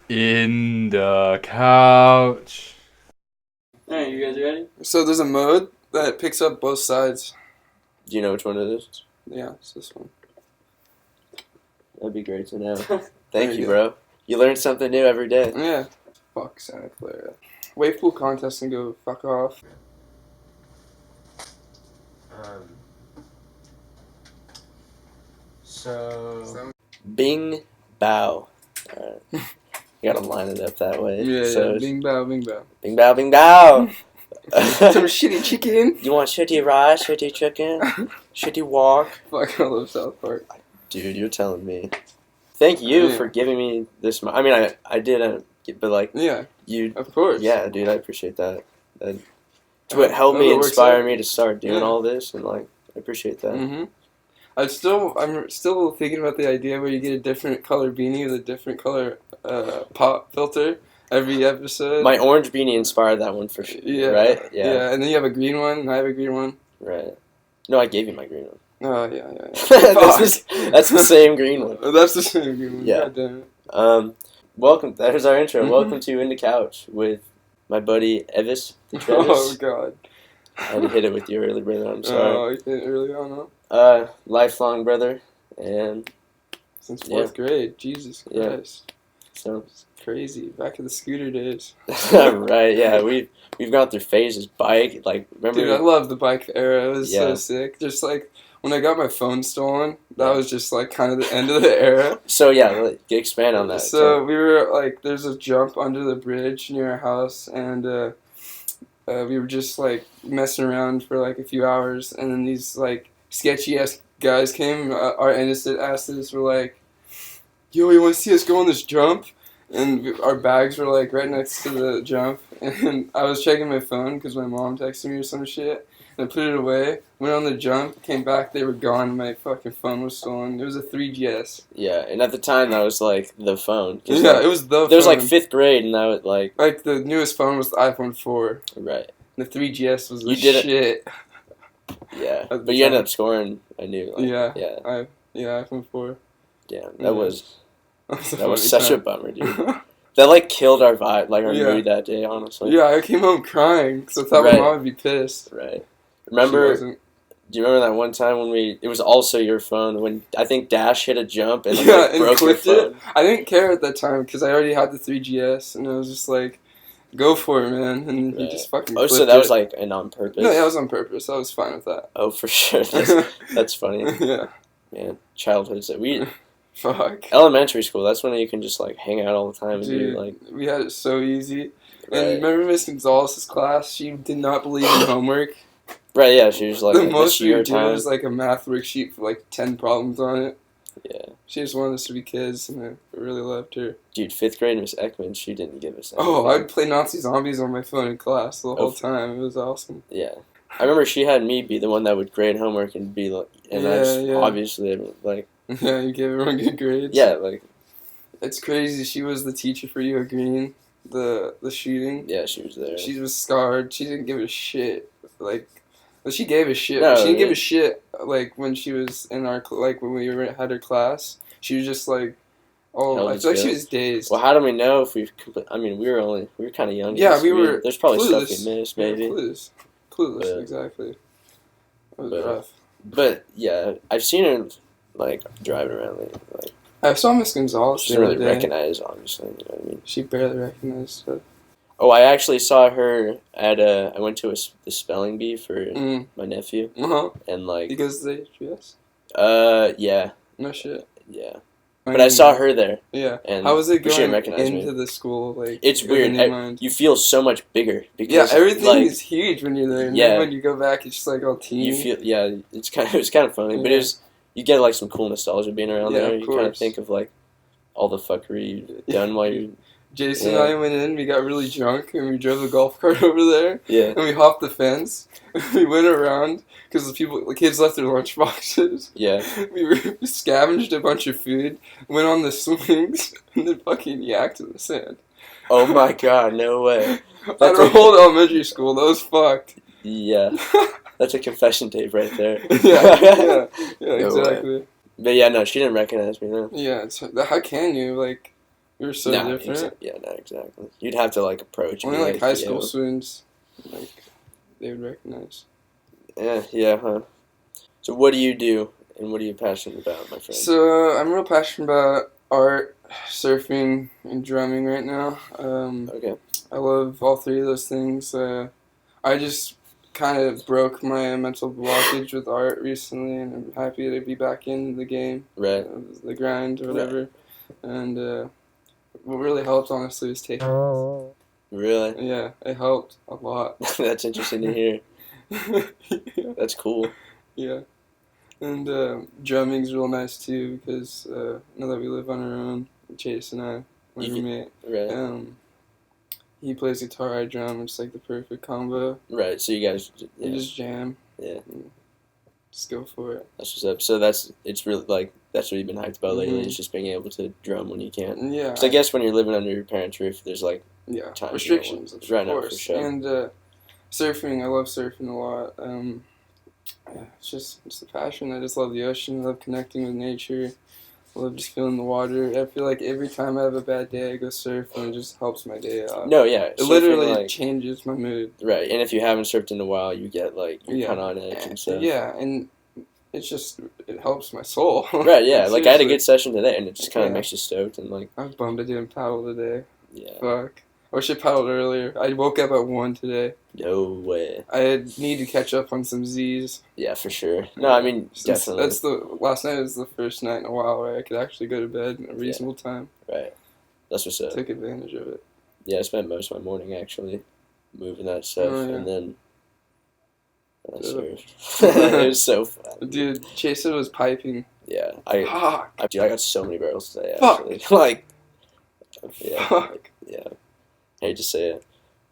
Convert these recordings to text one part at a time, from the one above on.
In the couch. Alright, you guys ready? So there's a mode that picks up both sides. Do you know which one it is? Yeah, it's this one. That'd be great to know. Thank you, bro. You learn something new every day. Yeah. Fuck Santa Clara. Wave pool contest and go fuck off. Bing, bow. Alright. You gotta line it up that way. Yeah. Bing bow, bing bow. Bing, bow, bing, bow. Some shitty chicken. You want shitty rice, shitty chicken, shitty walk? Fuck, I love South Park. Dude, you're telling me. Thank you for giving me this. I mean, I didn't, but like, you. Of course. Yeah, dude, I appreciate that. That what helped me, inspire me to start doing all this, and like, I appreciate that. Mm-hmm. I'm still thinking about the idea where you get a different color beanie with a different color pop filter every episode. My orange beanie inspired that one for sure. Yeah. Right? Yeah. And then you have a green one, and I have a green one. Right. No, I gave you my green one. Oh, yeah. That's the same green one. That's the same green one. Yeah. God damn it. Welcome. There's our intro. Mm-hmm. Welcome to INDACOUCH with my buddy Evis. Oh, God. I had to hit it with you early, brother. I'm sorry. Oh, you hit it early on, huh? Lifelong brother, and since 4th grade. Jesus Christ. Yeah. So it's crazy. Back in the scooter days. Right, yeah. We've gone through phases. Bike, like, remember? Dude, I love the bike era. It was so sick. Just like when I got my phone stolen, that was just like kind of the end of the era. So yeah, expand on that. So we were like, there's a jump under the bridge near our house, and we were just like messing around for like a few hours, and then these like sketchy ass guys came. Our innocent asses were like, "Yo, you want to see us go on this jump?" And our bags were like right next to the jump, and I was checking my phone because my mom texted me or some shit, and I put it away. Went on the jump, came back, they were gone. My fucking phone was stolen. It was a 3GS. Yeah, and at the time that was like the phone. Yeah, like, it was the phone. There was like 5th grade, and that was like the newest phone was the iPhone 4. Right. The 3GS was the shit. Yeah. But you ended up scoring a new. Like, yeah, iPhone 4. Yeah, that was such a bummer, dude. That like killed our vibe, like our mood that day, honestly. Yeah, I came home crying because I thought my mom would be pissed. Right. Do you remember that one time when it was also your phone, when I think Dash hit a jump and, and broke your phone? It? I didn't care at that time because I already had the 3GS, and I was just like, go for it, man. And he just fucking so that was like an on purpose? No, that was on purpose. I was fine with that. Oh, for sure. That's funny. Yeah. Man, childhood's that Fuck. Elementary school, that's when you can just like hang out all the time. Dude, and like, we had it so easy. And remember Miss Gonzalez's class? She did not believe in homework. Right, yeah, she was like, the most we would do was like a math worksheet for like 10 problems on it. Yeah. She just wanted us to be kids, and I really loved her. Dude, 5th grade Miss Ekman, she didn't give us anything. Oh, I'd play Nazi zombies on my phone in class the whole time. It was awesome. Yeah. I remember she had me be the one that would grade homework and be like, and obviously, like... Yeah, you gave everyone good grades. Yeah, like... It's crazy. She was the teacher for you at Green, the shooting. Yeah, she was there. She was scarred. She didn't give a shit. Like... Well, she gave a shit. No, she didn't give a shit, like, when she was in our, like, when we had her class. She was just, like, I feel like she was dazed. Well, how do we know if we've, I mean, we were kind of young. Yeah, we were there's probably clueless. Stuff we missed, maybe. Clueless, exactly. It was rough. But, yeah, I've seen her, like, driving around, like. I saw Miss Gonzalez the other day. She doesn't really recognize, obviously, you know what I mean? She barely recognized her. Oh, I actually saw her at I went to the spelling bee for my nephew. Uh-huh. And like... He goes to the HBS? Yeah. No shit. Yeah. But I saw her there. Yeah. And how was it going into the school? Like, it's weird. You feel so much bigger. Because, everything is huge when you're there. And yeah. Then when you go back, it's just like all teeny. You feel, it was kind of funny. Yeah. But you get like some cool nostalgia being around there. You kind of think of like all the fuckery you've done while you... Jason and I went in, we got really drunk, and we drove the golf cart over there. Yeah. And we hopped the fence. We went around, because the kids left their lunch boxes. Yeah. We scavenged a bunch of food, went on the swings, and then fucking yacked in the sand. Oh my god, no way. At our old elementary school, that was fucked. Yeah. That's a confession tape right there. Yeah, exactly. But yeah, no, she didn't recognize me, no. Yeah, how can you, like... We were so different. No, exactly. You'd have to like approach. Only like high school students, like they would recognize. Yeah, huh? So what do you do, and what are you passionate about, my friend? So I'm real passionate about art, surfing, and drumming right now. Okay. I love all three of those things. I just kind of broke my mental blockage with art recently, and I'm happy to be back in the game, Right. The grind or whatever. Right. And what really helped, honestly, was taking. Really? Yeah, it helped a lot. That's interesting to hear. Yeah. That's cool. Yeah. And drumming's real nice too, because now that we live on our own, Chase and I, my roommate, right. He plays guitar, I drum. It's like the perfect combo. Right. So you guys, you just jam. Yeah. Just go for it. That's what's up. So it's really like that's what you've been hyped about lately. Is just being able to drum when you can. Yeah. Because I guess when you're living under your parents' roof, there's like restrictions. Of right course. Now, for sure. And surfing, I love surfing a lot. It's the passion. I just love the ocean. I love connecting with nature. I love just feeling the water. I feel like every time I have a bad day, I go surf, and it just helps my day out. No, yeah. It literally changes my mood. Right, and if you haven't surfed in a while, you get, like, you're kind of on edge and stuff. Yeah, and it helps my soul. Right, yeah. Like, I had a good session today, and it just kind of makes you stoked. And like I was bummed I didn't paddle today. Yeah. Fuck. I wish I paddled earlier. I woke up at 1 today. No way. I need to catch up on some Z's. Yeah, for sure. No, I mean, definitely. Last night was the first night in a while where I could actually go to bed in a reasonable time. Right. That's what's up. Take advantage of it. Yeah, I spent most of my morning actually moving that stuff, and then I surfed. It was so fun. Dude, Chaser was piping. Yeah. I got so many barrels today, Fuck. actually. Like, yeah. Fuck. Yeah. I hate to say it.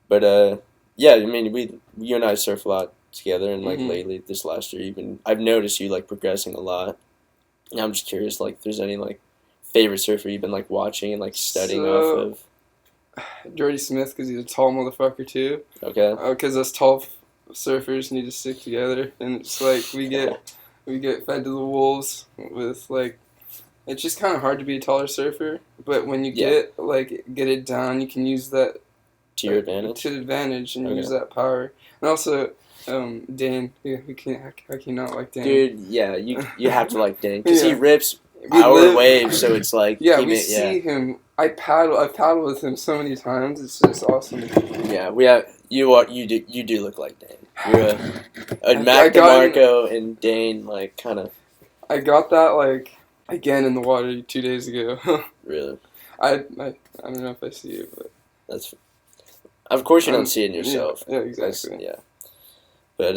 But, yeah, I mean, you and I surf a lot together, and, like, lately, this last year, I've noticed you, like, progressing a lot. And I'm just curious, like, if there's any, like, favorite surfer you've been, like, watching and, like, studying off of? Jward Smith, because he's a tall motherfucker, too. Okay. Because us tall surfers need to stick together, and it's like, we get fed to the wolves with, like, it's just kind of hard to be a taller surfer, but when you get it down, you can use that to your advantage. To advantage, and use that power. And also, Dane, how can you not like Dane? Dude, yeah, you have to like Dane because he rips our waves, so it's like see him. I've paddled with him so many times. It's just awesome. Yeah, you do look like Dane. You're a Mac DeMarco and Dane, like, kind of. I got that, like, again in the water 2 days ago. Really? I don't know if I see it, but that's. Of course, you don't see it in yourself. Yeah, exactly. Yeah. But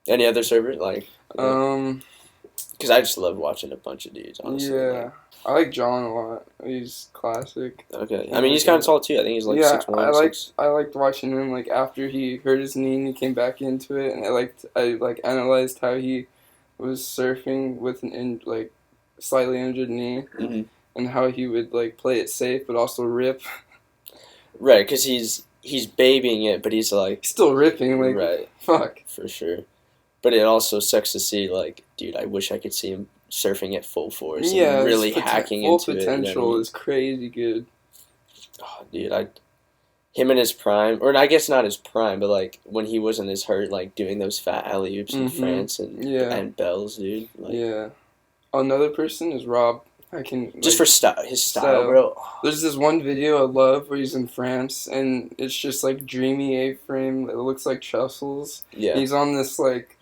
any other surfers like? Because I just love watching a bunch of dudes. Honestly. Yeah, I like John a lot. He's classic. Okay, I mean he's kind of tall too. I think he's like 6'1". I liked watching him. Like after he hurt his knee and he came back into it, and I analyzed how he was surfing with an slightly injured knee, and how he would like play it safe but also rip. Right, because he's babying it, but he's like still ripping. Like right, fuck for sure. But it also sucks to see, like, dude, I wish I could see him surfing at full force and really hacking into it. Full potential is crazy good. Oh, dude, him in his prime, or I guess not his prime, but, like, when he wasn't as hurt, like, doing those fat alley-oops in France and bells, dude. Like, yeah. Another person is Rob. Just for his style, bro. There's this one video I love where he's in France, and it's just, like, dreamy A-frame. It looks like Trussell's. Yeah. He's on this, like...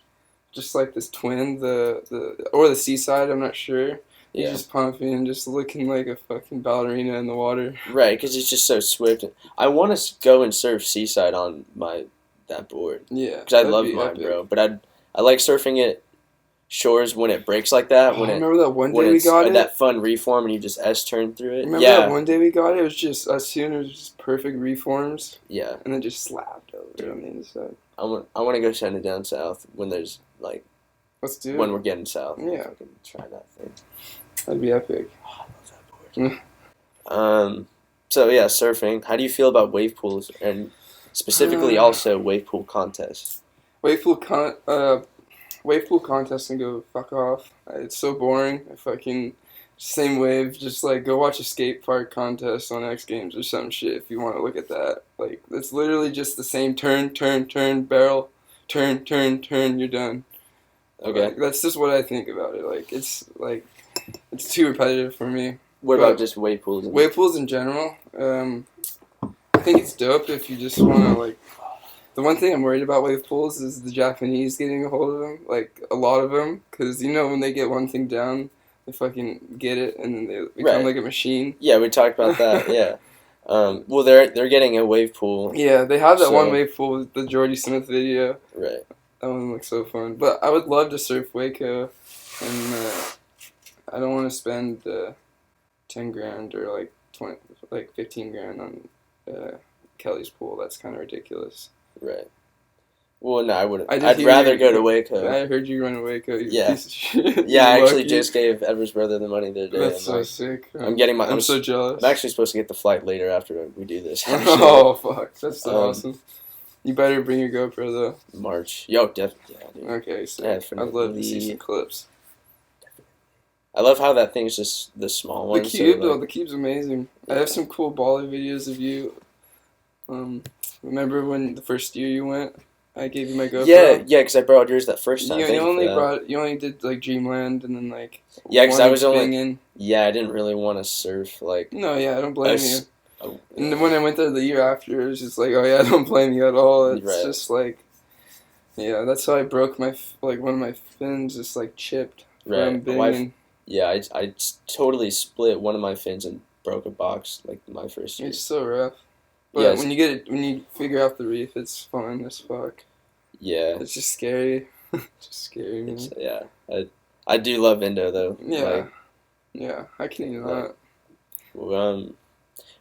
Just like this twin, or the seaside, I'm not sure. He's just pumping and just looking like a fucking ballerina in the water. Right, because he's just so swift. I want to go and surf seaside on that board. Yeah, because I love mine, bro. But I like surfing it shores when it breaks like that. Remember that one day we got it? That fun reform and you just S-turn through it? Remember that one day we got it? It was just us two and it was just perfect reforms. Yeah. And then just slapped over on the inside. I want to go send it down south when there's, like... Let's do it. When we're getting south. Yeah. I can try that thing. That'd be epic. Oh, I love that board. So, yeah, surfing. How do you feel about wave pools and specifically also wave pool contests? Wave pool contests can go fuck off. It's so boring. I fucking Same wave, just like go watch a skate park contest on X Games or some shit if you want to look at that. Like it's literally just the same turn, barrel, turn, you're done. Okay. Like, that's just what I think about it. Like it's too repetitive for me. What about just wave pools? Wave pools in general. I think it's dope if you just want to like. The one thing I'm worried about wave pools is the Japanese getting a hold of them, like a lot of them, because you know when they get one thing down, they fucking get it and then they become like a machine. Yeah, we talked about that. Yeah. Well, they're getting a wave pool. Yeah, they have that one wave pool with the Jordy Smith video. Right. That one looks so fun. But I would love to surf Waco, and I don't want to spend $10,000 or like 15,000 on Kelly's pool. That's kind of ridiculous. Right. Well, no, I wouldn't. I'd rather go to Waco. I heard you run to Waco. You Yeah. piece of shit. Yeah, I actually lucky. just gave Everett's brother the money the other day. That's so sick. I'm so jealous. I'm actually supposed to get the flight later after we do this. Oh fuck, that's so awesome. You better bring your GoPro though. March. Yo, definitely. Yeah, dude. Okay, so I'd love to see some clips. I love how that thing's just the small one. The cube, the cube's amazing. Yeah. I have some cool Bali videos of you. Remember when the first year you went? I gave you my GoPro. Yeah, because I borrowed yours that first time. You only did like Dreamland and then like. Yeah, because I was only. In. Yeah, I didn't really want to surf like. No, yeah, I don't blame you. And then when I went there the year after, it was just like, oh yeah, I don't blame you at all. It's just like, yeah, that's how I broke my one of my fins, just like chipped. Right. Yeah, I totally split one of my fins and broke a box like my first year. It's so rough. But when you figure out the reef, it's fun as fuck. Yeah. It's just scary. Just scary, man. Yeah. I do love Indo though. Yeah. Yeah, I can eat that.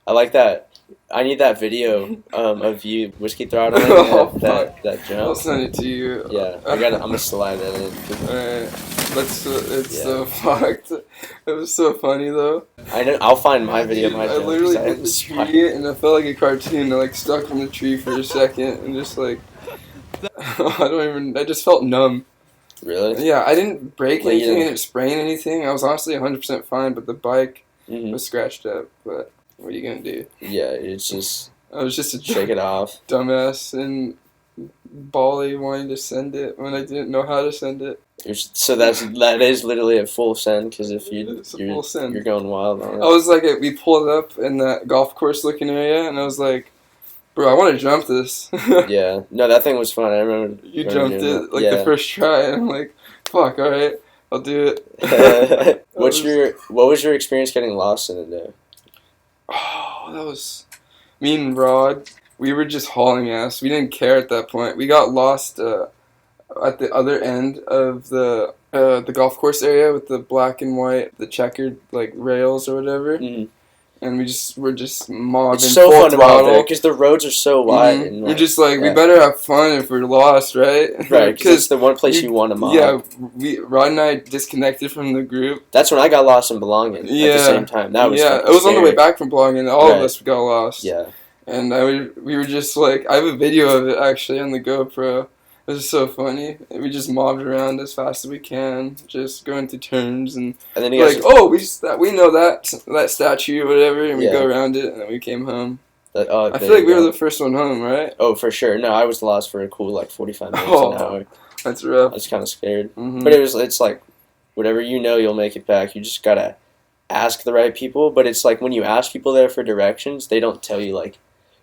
I like that. I need that video of you whiskey throttling that jump. I'll send it to you. Yeah, I'm gonna slide that in. Alright. It's so fucked. It was so funny though. I know. I'll find my video. I literally hit the tree and I felt like a cartoon. I like stuck on the tree for a second and just like I just felt numb. Really? Yeah, I didn't break anything. I didn't sprain anything. I was honestly 100% fine, but the bike was scratched up. But what are you gonna do? Yeah, it's just. I was just a shake it off. Dumbass in Bali wanting to send it when I didn't know how to send it. So that is literally a full send because if you're going wild on it. I was like, we pulled up in that golf course looking area, and I was like, bro, I want to jump this. Yeah, no, that thing was fun. I remember you jumped it the first try, and I'm like, fuck, all right, I'll do it. What was your experience getting lost in it there? Oh, that was me and Rod. We were just hauling ass. We didn't care at that point. We got lost at the other end of the golf course area with the black and white, the checkered like rails or whatever. Mm-hmm. And we're just mobbing. It's so fun about there because the roads are so wide. Mm-hmm. And we're just like, we better have fun if we're lost, right? Right, because it's the one place you want to mob. Yeah, Rod and I disconnected from the group. That's when I got lost in Belonging at the same time. That was it was on the way back from Belonging. All of us got lost. Yeah. And we were just like, I have a video of it actually on the GoPro. It was so funny. We just mobbed around as fast as we can, just going through turns and then we know that statue or whatever, and we go around it, and then we came home. I feel like we were the first one home, right? Oh, for sure. No, I was lost for a cool 45 minutes an hour. That's rough. I was kind of scared, but it's like whatever you'll make it back. You just gotta ask the right people. But it's like when you ask people there for directions, they don't tell you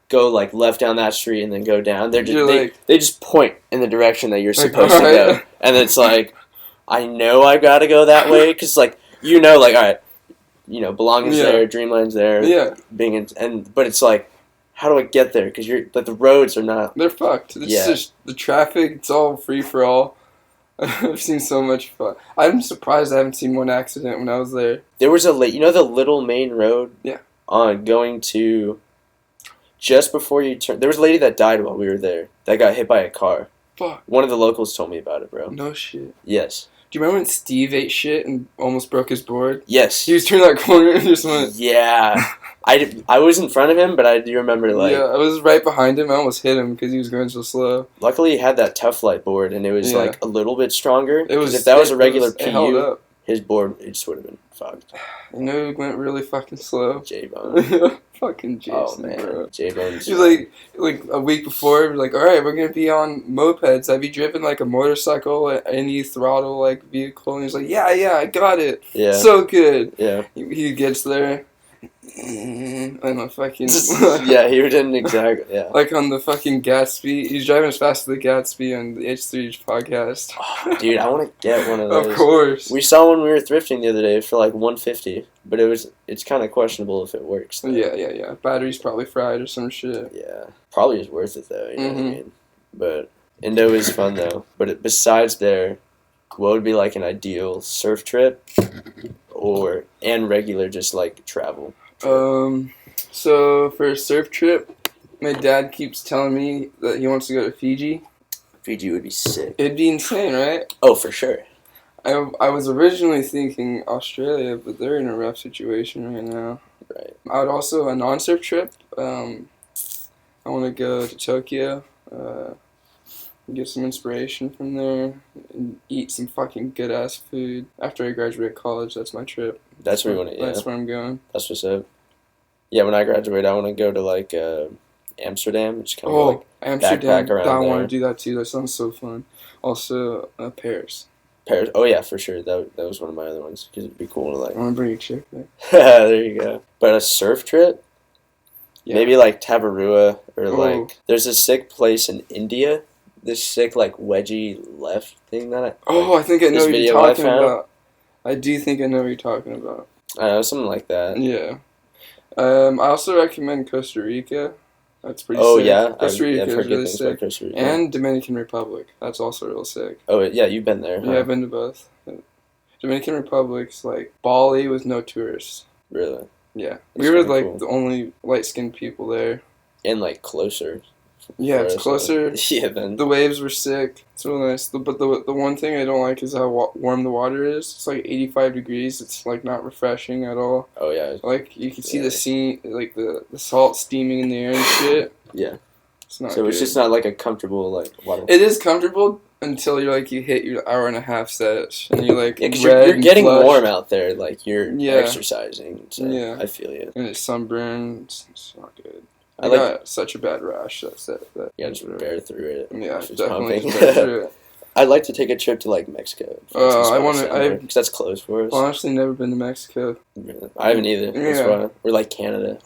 go left down that street and then go down. They just point in the direction that you're supposed to go, and it's like, I know I gotta go that way because all right, Belonging's there, Dreamland's there, but it's like, how do I get there? Because the roads are not. They're fucked. It's just the traffic. It's all free for all. I've seen so much fun. I'm surprised I haven't seen one accident when I was there. There was the little main road. Yeah. Going to. Just before you turn, there was a lady that died while we were there. That got hit by a car. Fuck. One of the locals told me about it, bro. No shit. Yes. Do you remember when Steve ate shit and almost broke his board? Yes. He was turning that corner and just went. Yeah. I was in front of him, but I do remember Yeah, I was right behind him. I almost hit him because he was going so slow. Luckily, he had that Tough Light board, and it was a little bit stronger. It was. If that was a regular PU, his board, it just would have been fucked. You know, it went really fucking slow. J-Bone. Fucking Jason, Oh, man. bro. J-Bone's... He's like a week before, we're like, all right, we're gonna be on mopeds. Have you driven like a motorcycle, any throttle like vehicle? And he's like, yeah, I got it. Yeah. So good. Yeah. He gets there, and a fucking yeah, he didn't exactly. Yeah. like on the fucking Gatsby. He's driving as fast as the Gatsby on the H3 podcast. Oh, dude, I want to get one of those. Of course. We saw one when we were thrifting the other day for like $150, but it's kind of questionable if it works. Though. Yeah. Battery's probably fried or some shit. Yeah, probably is worth it though. You know what I mean? But Indo is fun though. But besides there, what would be like an ideal surf trip, and regular just like travel? So for a surf trip, my dad keeps telling me that he wants to go to Fiji. Fiji would be sick. It'd be insane, right? Oh, for sure. I was originally thinking Australia, but they're in a rough situation right now. Right. I would also, a non-surf trip, I want to go to Tokyo, get some inspiration from there, and eat some fucking good-ass food. After I graduate college, that's my trip. That's where you want to, yeah. That's where I'm going. That's what's up. Yeah, when I graduate, I want to go to like Amsterdam. Just kind of like Amsterdam. backpack around I there. want to do that too. That sounds so fun. Also, Paris. Paris. Oh yeah, for sure. That was one of my other ones because it'd be cool to like. I want to bring a chick there. There you go. But a surf trip, maybe like Tabarua or like. There's a sick place in India. This sick like wedgie left thing that I think I know what you're talking found. about. I do think I know what you're talking about. I know, something like that. Yeah. I also recommend Costa Rica. That's pretty sick. Oh yeah, Costa Rica I've is heard good really things about sick. Costa Rica. And Dominican Republic. That's also real sick. Oh yeah, you've been there. Huh? Yeah, I've been to both. Dominican Republic's like Bali with no tourists. Really? Yeah. That's we were kinda like cool. the only light-skinned people there. And like closer. Yeah, it's closer. Yeah, then. The waves were sick. It's real nice. But the one thing I don't like is how warm the water is. It's like 85 degrees. It's like not refreshing at all. Oh yeah. Like you can see the sea, like the salt steaming in the air and shit. Yeah. It's not. So good. it's just not like a comfortable like water. It is comfortable until you hit your hour and a half set and you're like Yeah, 'cause red you're and getting flushed. warm out there. Like you're Yeah. exercising. So Yeah. I feel you. And it's sunburned. It's not good. I I like- got such a bad rash. That Yeah, just bear through it. Yeah, If it's definitely. pumping. Bear through it. I'd like to take a trip to like Mexico. I wanna- because that's close for us. Honestly, never been to Mexico. Really. I haven't either. That's Yeah. why. Or like Canada.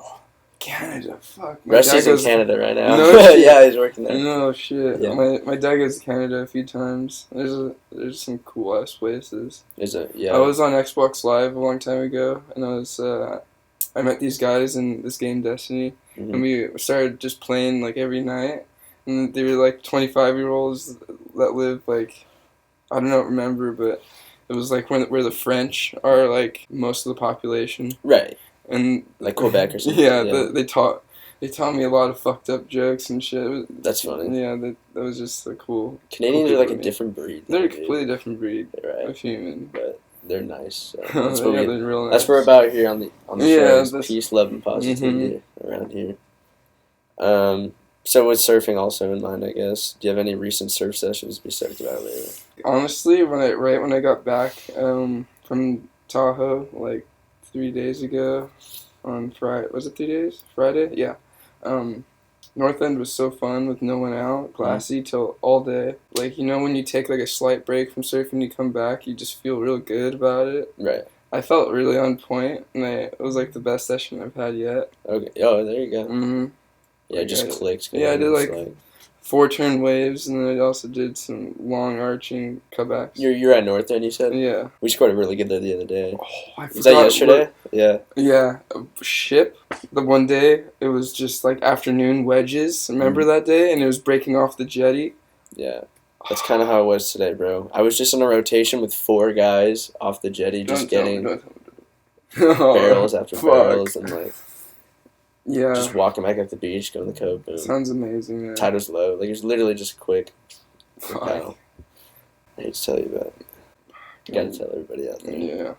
Canada, fuck. My Rusty's dad in goes- Canada right now. No shit. Yeah, he's working there. No shit. Yeah. My dad goes to Canada a few times. There's some cool ass places. Is it? Yeah. I was on Xbox Live a long time ago, and I met these guys in this game Destiny, Mhm. and we started just playing like every night. And they were like 25-year-olds that live like, I don't know, remember, but it was like where the French are like most of the population, Right. and Like Quebec or something. Yeah, they taught me a lot of fucked up jokes and shit. That's funny. Yeah, that was just a cool. Canadians cool are like a people to me. different breed. They're a dude. completely different breed Right. of human. But they're nice. So Yeah, that's what we. they're real nice. That's what we're about here on the Yeah, show. Is that's- peace, love, and positivity around here. So with surfing also in mind, I guess. Do you have any recent surf sessions to be stoked about later? Honestly, when I got back from Tahoe like 3 days ago, on Friday, was it 3 days? Friday, yeah. North End was so fun with no one out, glassy till all day. Like, you know, when you take like a slight break from surfing, you come back, you just feel real good about it. Right. I felt really on point, and it was like the best session I've had yet. Okay. Oh, there you go. Mm-hmm. Yeah, it just Yeah. clicked. Yeah, I did It's like 4-turn waves, and then I also did some long arching cutbacks. You're at North End, you said? Yeah. We scored it really good there the other day. Oh, I forgot. Was that yesterday? Yeah. Yeah, ship. The one day, it was just like afternoon wedges. Remember that day? And it was breaking off the jetty. Yeah. That's kind of how it was today, bro. I was just on a rotation with 4 guys off the jetty, just getting barrels after barrels and like Yeah. just walking back up the beach, going to the cove, boom. Sounds amazing, man. Tide was low. Like, it was literally just a quick Fuck. paddle. I hate to tell you, but you gotta tell everybody out there. Yeah.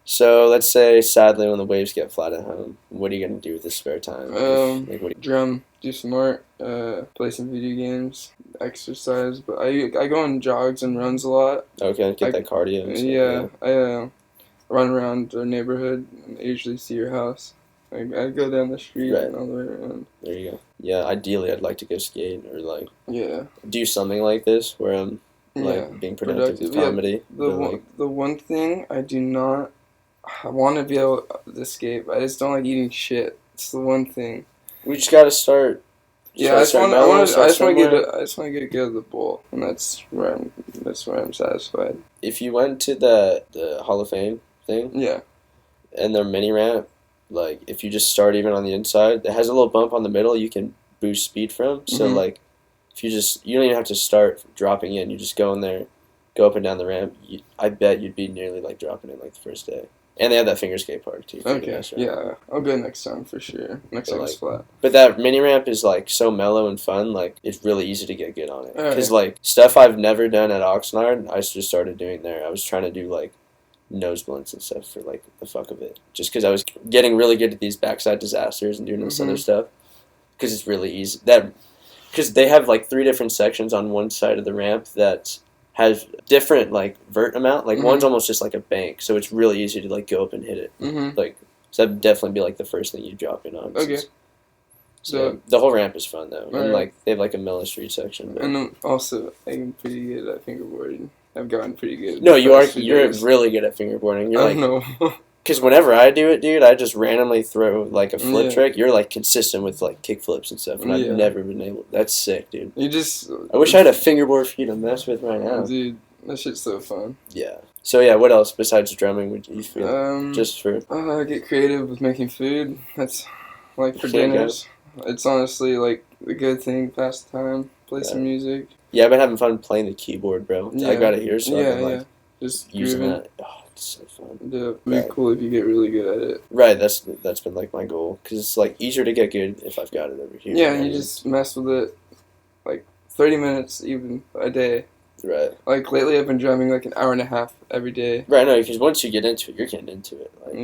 So, let's say, sadly, when the waves get flat at home, what are you gonna do with the spare time? Like, what do Drum, do some art, play some video games. exercise, but I go on jogs and runs a lot. Okay, get that cardio. And stuff, Yeah, I run around our neighborhood and I usually see your house. I go down the street Right. and all the way around. There you go. Yeah, ideally I'd like to go skate or like Yeah. do something like this where I'm like Yeah. being productive with Yeah. comedy. The one thing I do not, I want to be able to escape. I just don't like eating shit. It's the one thing. We just gotta start. Yeah, I just want to get good at the bowl, and that's where I'm satisfied. If you went to the Hall of Fame thing, Yeah. and their mini ramp, like if you just start even on the inside, it has a little bump on the middle you can boost speed from. So Mhm. like, if you don't even have to start dropping in. You just go in there, go up and down the ramp. I bet you'd be nearly like dropping in like the first day. And they have that finger skate park too. Okay. Nice, right? Yeah, I'll go next time for sure. Next time it's flat. But that mini ramp is like so mellow and fun. Like it's really easy to get good on it. Alright. Because like stuff I've never done at Oxnard, I just started doing there. I was trying to do like nose blunts and stuff for like the fuck of it. Just because I was getting really good at these backside disasters and doing this other stuff. Because it's really easy. Because they have like 3 different sections on one side of the ramp that has different like vert amount. Like one's almost just like a bank, so it's really easy to like go up and hit it. Like so that'd definitely be like the first thing you drop in on. Okay. So the whole ramp is fun though, and Right. like they have like a Miller Street section. But And I'm also I'm pretty good at fingerboarding. I've gotten pretty good. no, you are. past few You're days. really good at fingerboarding. You're I like, don't know. because whenever I do it, dude, I just randomly throw like a flip Yeah. trick. You're like consistent with like kick flips and stuff, and Yeah. I've never been able. That's sick, dude. You just. I wish I had a fingerboard for you to mess with right now. Dude, that shit's so fun. Yeah. So yeah, what else besides drumming would you feel? Just for I get creative with making food. That's like for Okay, dinners. It's honestly like a good thing. Pass the time. Play some music. yeah, I've been having fun playing the keyboard, bro. Yeah. I got it here, so I've been like Just using grooving. that. Oh, it's so fun. Yeah, it'd be cool if you get really good at it. Right, that's been like my goal because it's like easier to get good if I've got it over here. Yeah, and you just mess with it like 30 minutes even a day. right. Like lately I've been drumming like an hour and a half every day. Right, no, because once you get into it, you're getting into it. Like,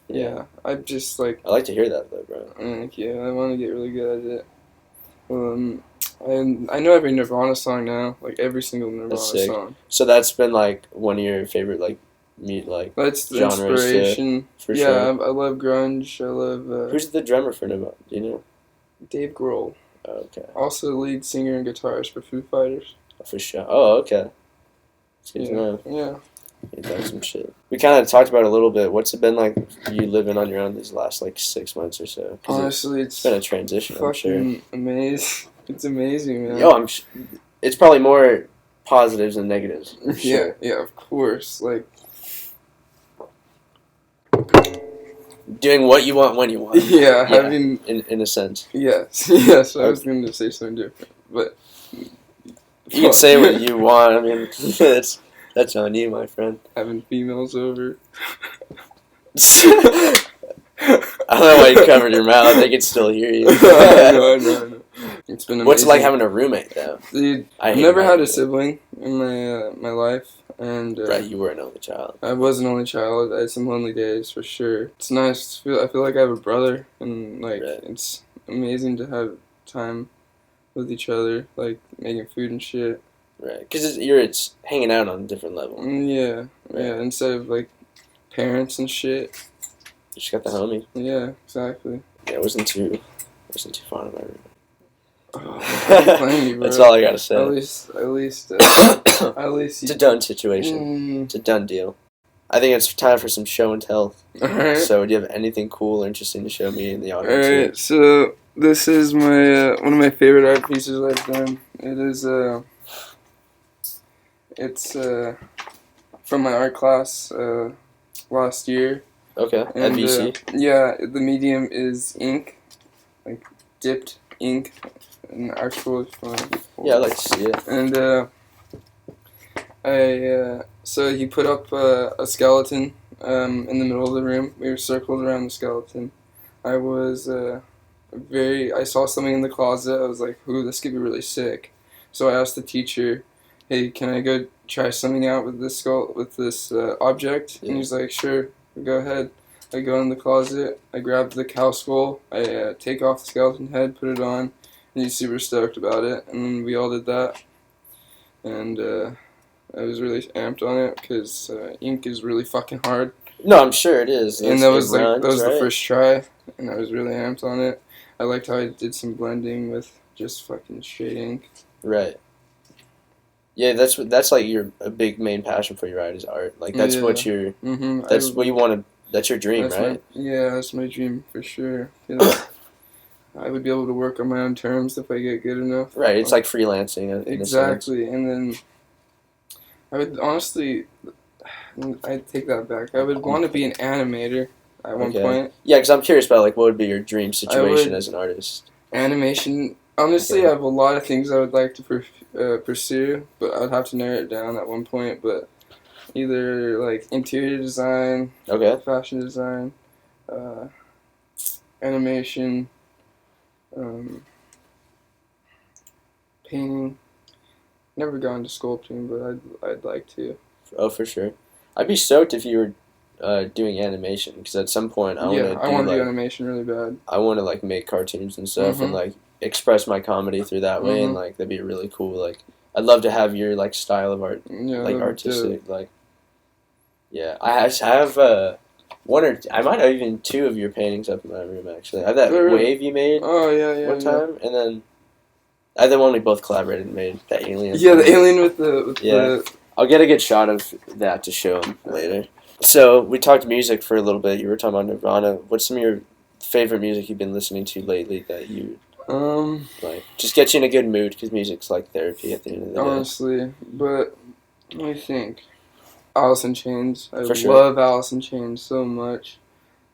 Yeah. I'm just like, I like to hear that though, bro. thank you. I want to get really good at it. I know every Nirvana song now, like every single Nirvana That's sick. song. So that's been like one of your favorite like That's the genres inspiration. for Yeah, sure. I love grunge. I love Who's the drummer for Nirvana? Do you know? Dave Grohl. Oh, okay, Also lead singer and guitarist for Foo Fighters. for sure. Oh, okay. It's good to Yeah. know. Yeah. You've done some shit. We kind of talked about it a little bit. What's it been like you living on your own these last like 6 months or so? 'Cause Honestly, it's been a transition, I'm sure. fucking amazing. It's amazing, man. Yo, it's probably more positives than negatives. for Yeah, sure. yeah, of course. Like, Doing what you want when you want. yeah, having in a sense. yes, yes. I was going to say something different, but You can say what you want. I mean, that's on you, my friend. having females over. I don't know why you covered your mouth. They can still hear you. I know. It's been amazing. What's it like having a roommate though? Dude, I I've hate never my had a roommate. sibling in my life, and Right, you were an only child. I was an only child. I had some lonely days for sure. It's nice. I feel like I have a brother, and like Right. it's amazing to have time with each other, like making food and shit. Right, because it's hanging out on a different level. Yeah, Right. yeah. Instead of like parents and shit. You just got the homie. Yeah, exactly. Yeah, I wasn't too fond of my roommate. Oh, plenty, bro. That's all I gotta say. At least, It's a done situation. It's a done deal. I think it's time for some show and tell. Alright. So, do you have anything cool or interesting to show me in the audience? Alright, so this is my one of my favorite art pieces I've done. It is it's from my art class last year. Okay, at And, VC. yeah, the medium is ink, like dipped ink, and actual. Yeah, I like to see it. And so he put up a skeleton in the middle of the room. We were circled around the skeleton. I was I saw something in the closet. I was like, "Ooh, this could be really sick." So I asked the teacher, "Hey, can I go try something out with this object?" Yeah. And he's like, "Sure, go ahead." I go in the closet. I grab the cow skull. I take off the skeleton head, put it on, he's super stoked about it, and then we all did that, and I was really amped on it because ink is really fucking hard. No, I'm sure it is. And that was runs, that was right? the first try, and I was really amped on it. I liked how I did some blending with just fucking straight ink. Right. Yeah, that's like a big main passion for you, right? Is art. Like that's what you're. Mm-hmm. That's what you want to. That's your dream, right? That's my dream for sure. You know, I would be able to work on my own terms if I get good enough. Right. It's like freelancing. Exactly, and then I would honestly, I take that back. I would want to be an animator at one point. Yeah, because I'm curious about like what would be your dream situation as an artist. Animation. Honestly, I have a lot of things I would like to pursue, but I would have to narrow it down at one point. But either like interior design, fashion design, animation, painting. Never gone to sculpting, but I'd like to. Oh, for sure. I'd be stoked if you were doing animation, because at some point I want to do animation really bad. I want to like make cartoons and stuff and like express my comedy through that way, and like that'd be really cool. Like I'd love to have your like style of art, like artistic, like. Yeah, I have one or I might have even two of your paintings up in my room actually. I have that wave you made. Oh yeah, one time, and then I have the one we both collaborated and made, that alien. Yeah, the alien with the. I'll get a good shot of that to show him later. So we talked music for a little bit. You were talking about Nirvana. What's some of your favorite music you've been listening to lately that you like? Just get you in a good mood, because music's like therapy at the end of the day. Honestly, but let me think. Alice in Chains. I love Alice in Chains so much.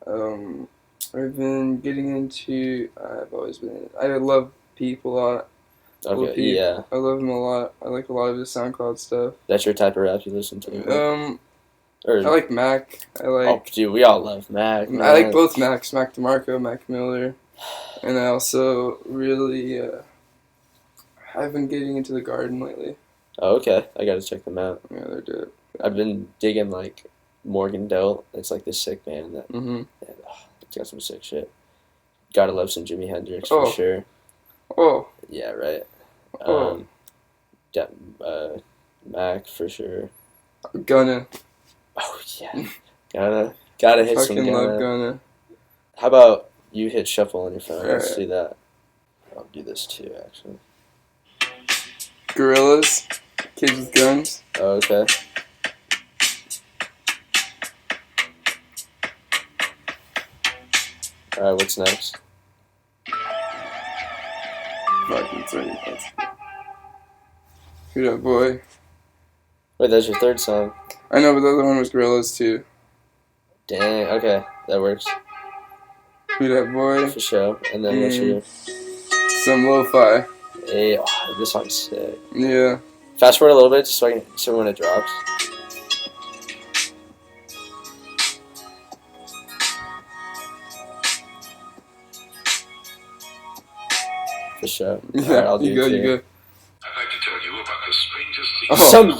I've been getting into. I love Peep a lot. Okay, yeah. I love him a lot. I like a lot of his SoundCloud stuff. That's your type of rap you listen to? I like Mac. Oh, dude, we all love Mac. I like both Macs, Mac DeMarco, Mac Miller. And I also really, I've been getting into The Garden lately. Oh, okay. I gotta check them out. Yeah, they're dope. I've been digging, like, Morgan Delt. It's like this sick band that it's got some sick shit. Gotta love some Jimi Hendrix for sure. Oh. Yeah, right. Mac for sure. Gunna. Oh yeah, gotta hit some Gunna. Fucking love Gunna. How about you hit shuffle on your phone? All Let's do that. I'll do this too, actually. Gorillas, Kids with Guns. Oh, okay. All right, what's next? Fucking sorry. Who that boy? Wait, that's your third song. I know, but the other one was Gorillas too. Dang, okay, that works. Who that boy? For sure. And then what's your... Some lo-fi. Hey, oh, this song's sick. Yeah. Fast forward a little bit, just so when it drops. For sure. Yeah, right, I'll do you go. I'd like to tell you about the strangest thing. Some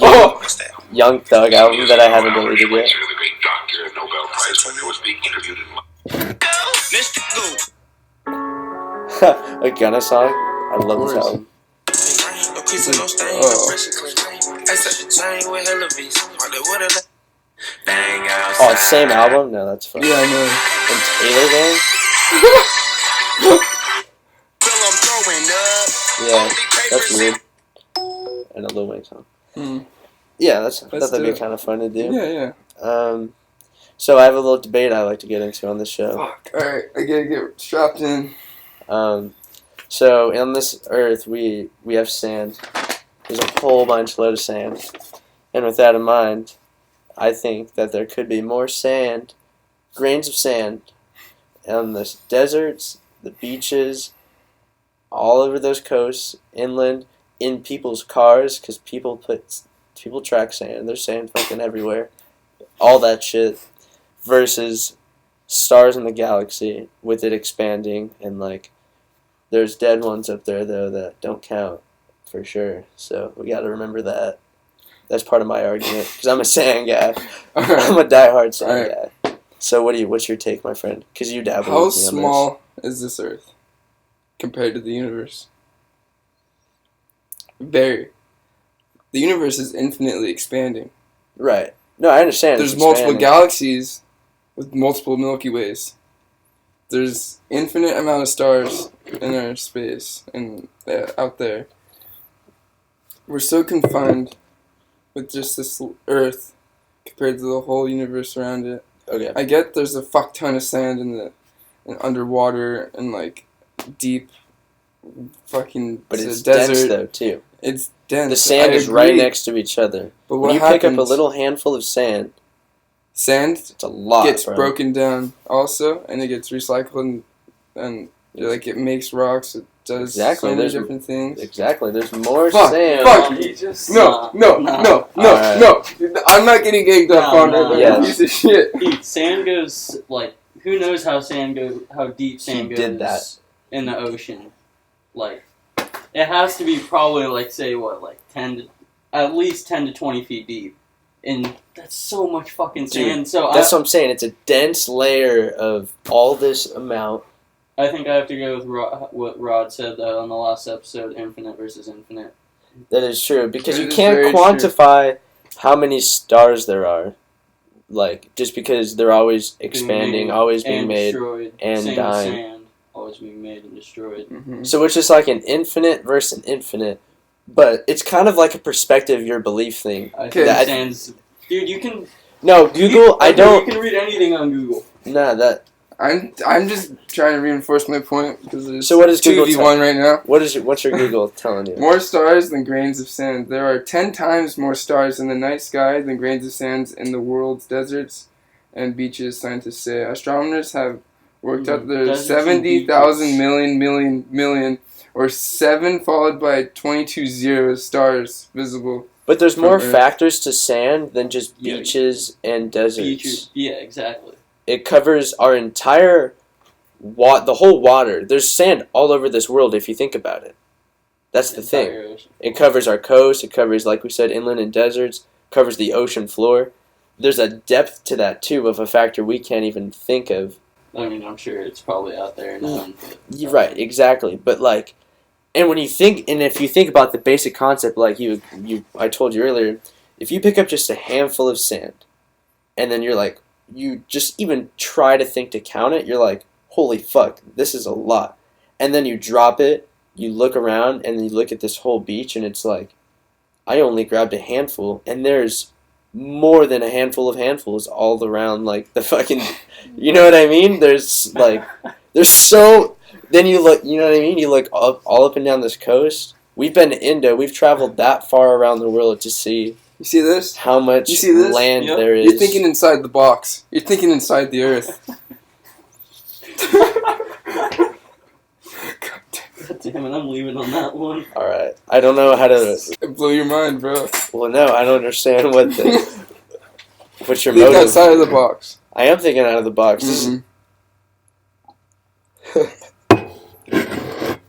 young Thug album that I haven't deleted yet. The great doctor and Nobel Prize winner was being interviewed in A Gunna song? I love this album. Oh, it's same album? No, that's fun. Yeah, I know. And Taylor Gang? Yeah, that's weird. And a Lil Wayne song. Yeah, I thought that'd be kind of fun to do. Yeah. So I have a little debate I like to get into on this show. Fuck. Alright, I gotta get strapped in. So on this earth, we have sand. There's a whole load of sand. And with that in mind, I think that there could be more sand, grains of sand, on the deserts, the beaches, all over those coasts, inland, in people's cars, because people track sand. There's sand fucking everywhere. All that shit. Versus stars in the galaxy, with it expanding, and like, there's dead ones up there though that don't count, for sure. So we gotta remember that. That's part of my argument, because I'm a sand guy. I'm a diehard sand guy. So what's your take, my friend? Because you dabble with me on this. How small is this Earth compared to the universe? Very. The universe is infinitely expanding. Right. No, I understand. There's it's multiple expanding. galaxies with multiple Milky Ways. There's infinite amount of stars in our space and out there. We're so confined with just this Earth compared to the whole universe around it. Okay. I get there's a fuck ton of sand in underwater and like deep fucking But it's desert. dense though too. It's dense. The sand I is right agree. next to each other. But When what you happens? pick up a little handful of sand, Sand it's a lot. gets bro. broken down also, and it gets recycled, and like it makes rocks. It does Exactly, so many there's- different things. Exactly. There's more Fuck, sand. fuck. You just No. Alright. I'm not getting ganged up No, on no, it like no. a piece of shit. Dude, sand goes like who knows how deep sand He goes did that. in the ocean. Like it has to be probably like say what like at least 10 to 20 feet deep, and that's so much fucking sand. Dude, So That's what I'm saying. It's a dense layer of all this amount. I think I have to go with what Rod said on the last episode: infinite versus infinite. That is true because It you is can't very quantify how many stars there are. Like just because they're always expanding, always being and made. destroyed, and same dying. With sand, always being made and destroyed. Mm-hmm. So it's just like an infinite versus an infinite, but it's kind of like a perspective, your belief thing. I Okay. think sand's. Dude, you can. No, Google. I don't. You can read anything on Google. Nah, that. I'm just trying to reinforce my point because there's So what is Google 2v1 right now. What's your Google telling you? More stars than grains of sand. There are 10 times more stars in the night sky than grains of sand in the world's deserts and beaches, scientists say. Astronomers have worked out there's Deserts and 70,000 beaches. million, or 7 followed by 22 zeros stars visible. But there's From more Earth. factors to sand than just Yeah. beaches and deserts. Beaches. Yeah, exactly. It covers our entire the whole water. There's sand all over this world if you think about it. That's the thing. Entire ocean. It covers our coast. It covers, like we said, inland and deserts. Covers the ocean floor. There's a depth to that too of a factor we can't even think of. I mean, I'm sure it's probably out there now. You're right, exactly. But like, and when you think, and if you think about the basic concept, like I told you earlier, if you pick up just a handful of sand, and then you're like, you just even try to think to count it, you're like, holy fuck, this is a lot. And then you drop it, you look around, and you look at this whole beach, and it's like, I only grabbed a handful, and there's more than a handful of handfuls all around, like, the fucking, you know what I mean? There's so, then you look, you know what I mean? You look all up and down this coast. We've been to Indo, we've traveled that far around the world to see You see this? how much You see this? land Yep. there is. You're thinking inside the box. You're thinking inside the earth. God damn it, I'm leaving on that one. Alright, I don't know how to, It blew your mind, bro. well no, I don't understand what's your Think motive. outside of the box. I am thinking out of the box.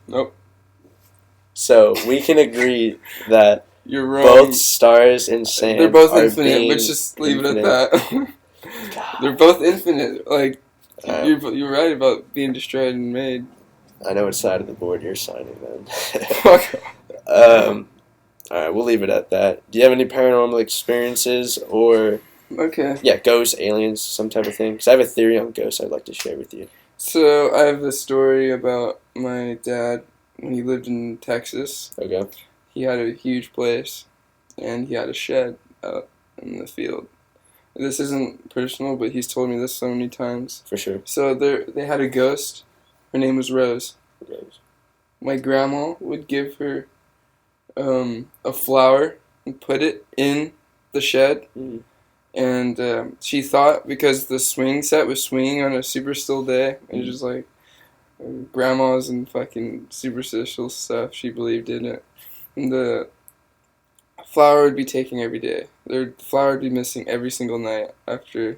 Nope. So we can agree that You're wrong. both stars and sand They're both are infinite. being Let's just leave it at infinite. that. They're both infinite. Like, Alright. you're right about being destroyed and made. I know what side of the board you're signing then. Fuck. Alright, we'll leave it at that. Do you have any paranormal experiences or, Okay. yeah, ghosts, aliens, some type of thing? Because I have a theory on ghosts I'd like to share with you. So, I have a story about my dad when he lived in Texas. Okay. He had a huge place, and he had a shed out in the field. This isn't personal, but he's told me this so many times. For sure. So, they had a ghost. Her name was Rose. My grandma would give her a flower and put it in the shed. Mm. And she thought because the swing set was swinging on a super still day, it was just like grandmas and fucking superstitious stuff, she believed in it. And the flower would be taken every day. The flower would be missing every single night after,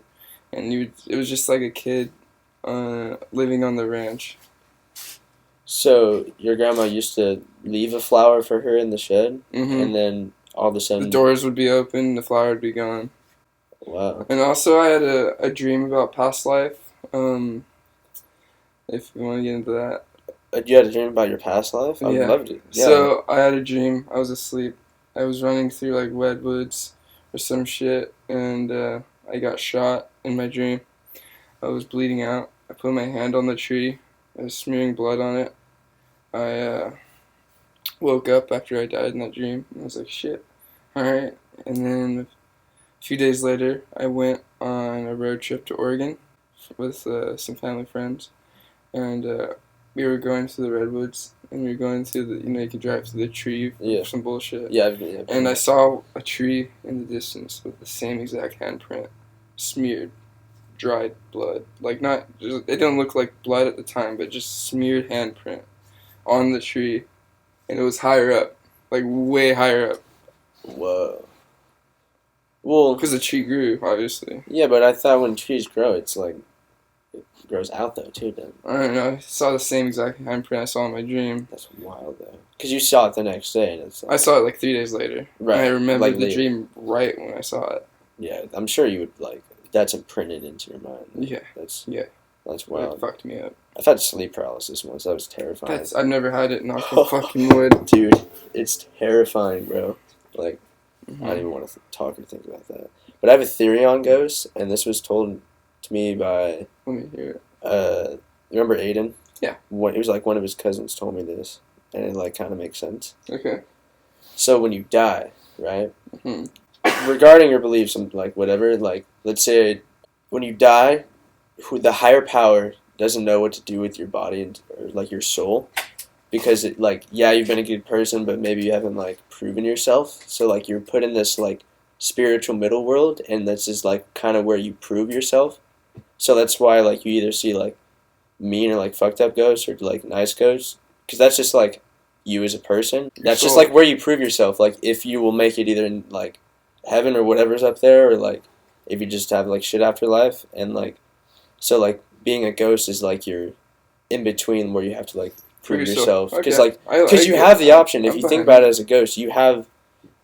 and it was just like a kid living on the ranch. So your grandma used to leave a flower for her in the shed, Hmm. and then all of a The sudden, doors would be open, the flower would be gone. wow. And also, I had a dream about past life. If you want to get into that, You had a dream about your past life? I would Yeah. love to. Yeah. So I had a dream. I was asleep. I was running through like redwoods or some shit, and I got shot in my dream. I was bleeding out. I put my hand on the tree. I was smearing blood on it. I woke up after I died in that dream. And I was like, shit. Alright. And then a few days later, I went on a road trip to Oregon with some family friends. And we were going through the redwoods. And we were going through the, you can drive through the tree Yeah. some bullshit. Yeah. And I saw a tree in the distance with the same exact handprint, smeared, dried blood. Like it didn't look like blood at the time, but just smeared handprint on the tree, and it was higher up, like way higher up. Whoa. Well, Because the tree grew, obviously. yeah, but I thought when trees grow, it's like it grows out though too. Then I don't know. I saw the same exact handprint I saw in my dream. that's wild though. Because you saw it the next day, and it's like, I saw it like 3 days later. Right. And I remembered Like the later. dream right when I saw it. yeah. I'm sure you would like that's imprinted into your mind. Yeah. That's It wild. fucked me up. I've had sleep paralysis once. That was terrifying. I've never had it. Knock on fucking wood. Dude, it's terrifying, bro. Like, Mhm. I don't even want to talk or think about that. But I have a theory on ghosts, and this was told to me by, Let me hear it. remember Aiden? Yeah. It was like one of his cousins told me this, and it like kind of makes sense. Okay. So when you die, right? Mhm. Regarding your beliefs and like whatever, like let's say when you die, the higher power doesn't know what to do with your body or like your soul, because it like you've been a good person, but maybe you haven't like proven yourself. So like you're put in this like spiritual middle world, and this is like kind of where you prove yourself. So that's why like you either see like mean or like fucked up ghosts or like nice ghosts, because that's just like you as a person. That's just like where you prove yourself, like if you will make it either in like heaven or whatever's up there, or like if you just have like shit after life. And like so like being a ghost is like you're in between where you have to like prove yourself, because Okay. because you have the option. If I'm you think behind about it as a ghost, you have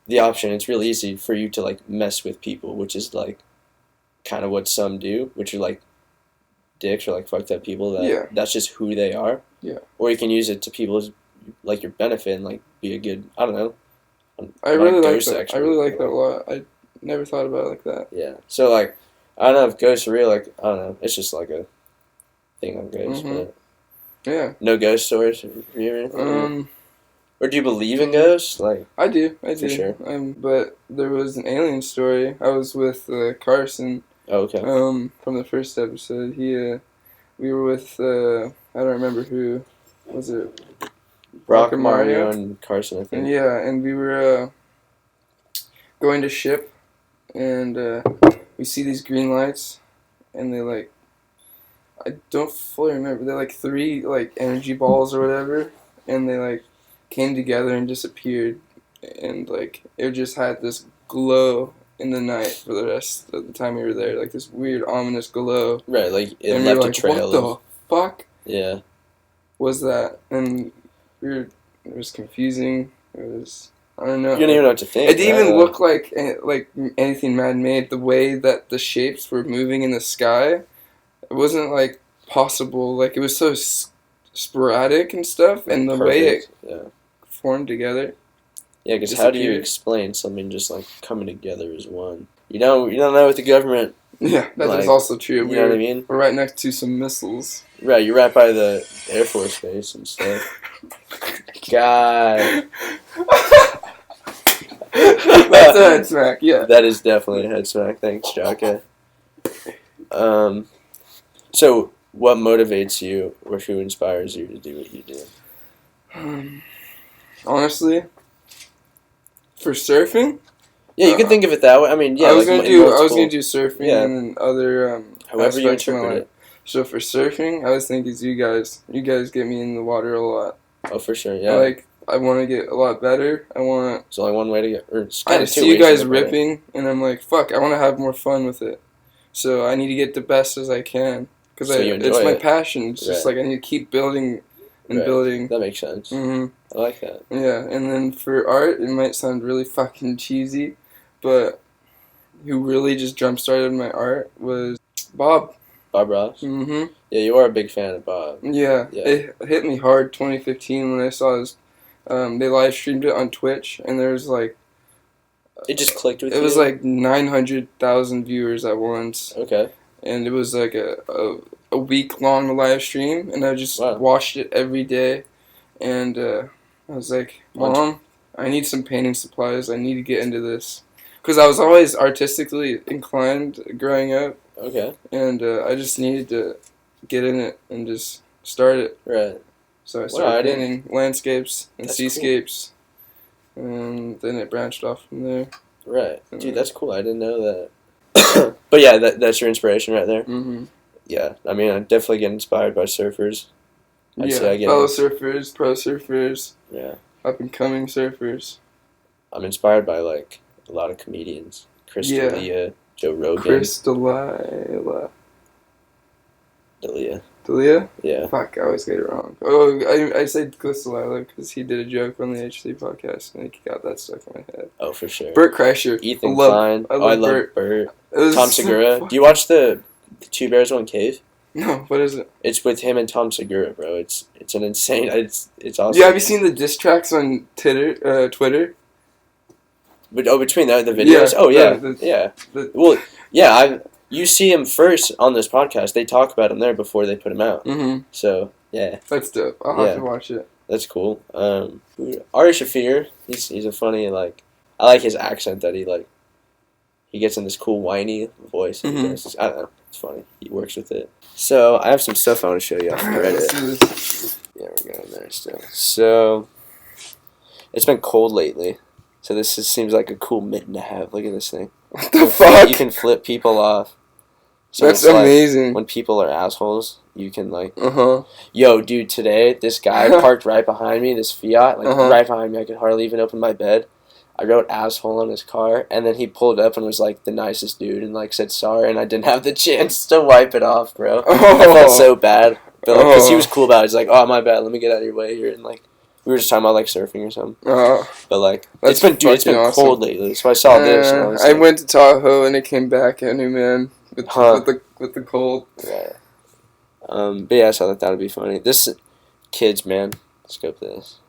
the option. It's really easy for you to like mess with people, which is like kind of what some do, which are like dicks or like fucked up people that that's just who they are. Yeah. Or you can use it to people's like your benefit and like be a good, I don't know. I really like ghost that. expert. I really like that a lot. I never thought about it like that. Yeah. So like I don't know if ghosts are real, like I don't know. It's just like a thing on ghosts, Mhm. but Yeah. no ghost stories for you or anything? Or do you believe in ghosts? Like I do. For sure. But there was an alien story. I was with Carson. okay. From the first episode. We were with I don't remember who. Was it Brock, Mario, and Carson, I think. And we were going to ship, and we see these green lights, and they like, I don't fully remember. They're like 3 like energy balls or whatever, and they like came together and disappeared, and like it just had this glow in the night for the rest of the time we were there, like this weird ominous glow. Right, like it And we left were a like, trail what of the fuck yeah. was that? And it was confusing. It was, I don't know. You don't even know what to think. It didn't even look like anything man-made. The way that the shapes were moving in the sky, it wasn't like possible. Like it was so sporadic and stuff, and the way it formed together. Yeah, because how do you explain something just like coming together as one? You don't know with the government. Yeah, that is also true. You know what I mean? We're right next to some missiles. Right, you're right by the Air Force Base and stuff. God. That's a head smack, yeah. That is definitely a head smack. Thanks, Jaka. So, what motivates you, or who inspires you to do what you do? Honestly, for surfing. Yeah, you can think of it that way. I mean, yeah. I was like, gonna do surfing and other however you aspects of my interpret life. it. So for surfing, I was thinking you guys get me in the water a lot. Oh, for sure, yeah. Like I want to get a lot better. There's only one way to get. Or it's I kinda just two see you ways to guys get better. ripping, and I'm like, fuck. I want to have more fun with it. So I need to get the best as I can because So you it's enjoy my it. passion. It's just Right. like I need to keep building and Right. building. That makes sense. Hmm. I like that. Yeah, and then for art, it might sound really fucking cheesy, but who really just jump started my art was Bob. Bob Ross? Mm-hmm. Yeah, you are a big fan of Bob. Yeah. Yeah. It hit me hard 2015 when I saw his. They live streamed it on Twitch, and there was like. It just clicked with you? It was like 900,000 viewers at once. Okay. And it was like a week-long live stream, and I just watched it every day. And I was like, Mom, I need some painting supplies. I need to get into this. Because I was always artistically inclined growing up. Okay. And I just needed to get in it and just start it. Right. So I started painting landscapes and seascapes. Cool. And then it branched off from there. Right. Dude, that's cool. I didn't know that. But yeah, that's your inspiration right there. Mm-hmm. Yeah. I mean, I definitely get inspired by surfers. I'd say I get fellow surfers, pro surfers. Yeah. Up-and-coming surfers. I'm inspired by, like, a lot of comedians. Chris D'Elia, Joe Rogan. Chris D'Elia. D'Elia? Yeah. Fuck, I always get it wrong. Oh, I said Chris D'Elia because he did a joke on the H3 podcast and he got that stuck in my head. Oh, for sure. Bert Kreischer. Ethan Klein. I love Bert. Tom Segura. Do you watch the Two Bears, One Cave? No, what is it? It's with him and Tom Segura, bro. It's an insane. It's awesome. Yeah, have you seen the diss tracks on Twitter? But between the videos. You see him first on this podcast. They talk about him there before they put him out. Mm-hmm. So yeah, that's dope. I'll have to watch it. That's cool. Ari Shaffir. He's a funny I like his accent that he gets in this cool whiny voice. Mm-hmm. I don't know. It's funny. He works with it. So I have some stuff I want to show you off Reddit. Yeah, we're going there still. So it's been cold lately. So this seems like a cool mitten to have. Look at this thing. What the fuck? You can flip people off. So that's amazing. When people are assholes, you can Yo, dude, today this guy parked right behind me, this Fiat, right behind me. I could hardly even open my bed. I wrote asshole on his car, and then he pulled up and was the nicest dude and said sorry, and I didn't have the chance to wipe it off, bro. I felt so bad. But because he was cool about it. He's like, oh, my bad, let me get out of your way here. And we were just talking about surfing or something. But it's been awesome. Awesome. Cold lately, so I saw this. And I went to Tahoe and it came back any man with the cold. Yeah. But yeah, I thought that would be funny. This kids, man, let's go for this.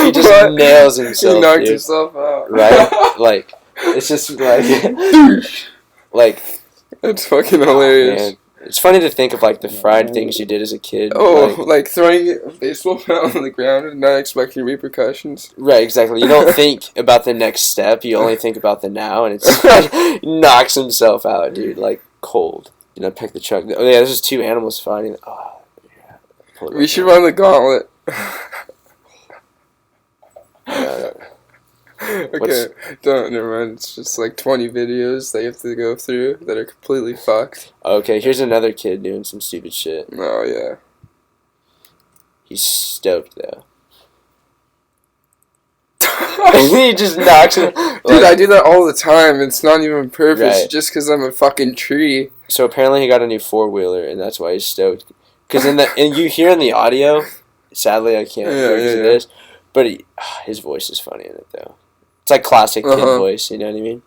He just nails himself. He knocked himself out. Right? It's just That's fucking hilarious. Man. It's funny to think of the fried things you did as a kid. Oh, throwing a baseball bat on the ground and not expecting repercussions. Right, exactly. You don't think about the next step. You only think about the now, and it's he knocks himself out, dude. Cold. Pick the truck. Oh yeah, there's just two animals fighting. Oh, yeah. We should run the gauntlet. Okay, never mind. It's just 20 videos that you have to go through that are completely fucked. Okay, here's another kid doing some stupid shit. Oh, yeah. He's stoked, though. He just knocks it. Dude, I do that all the time. It's not even on purpose, just because I'm a fucking tree. So apparently he got a new 4-wheeler, and that's why he's stoked. Because and you hear in the audio, sadly I can't hear it is, but his voice is funny in it, though. It's classic kid voice, you know what I mean?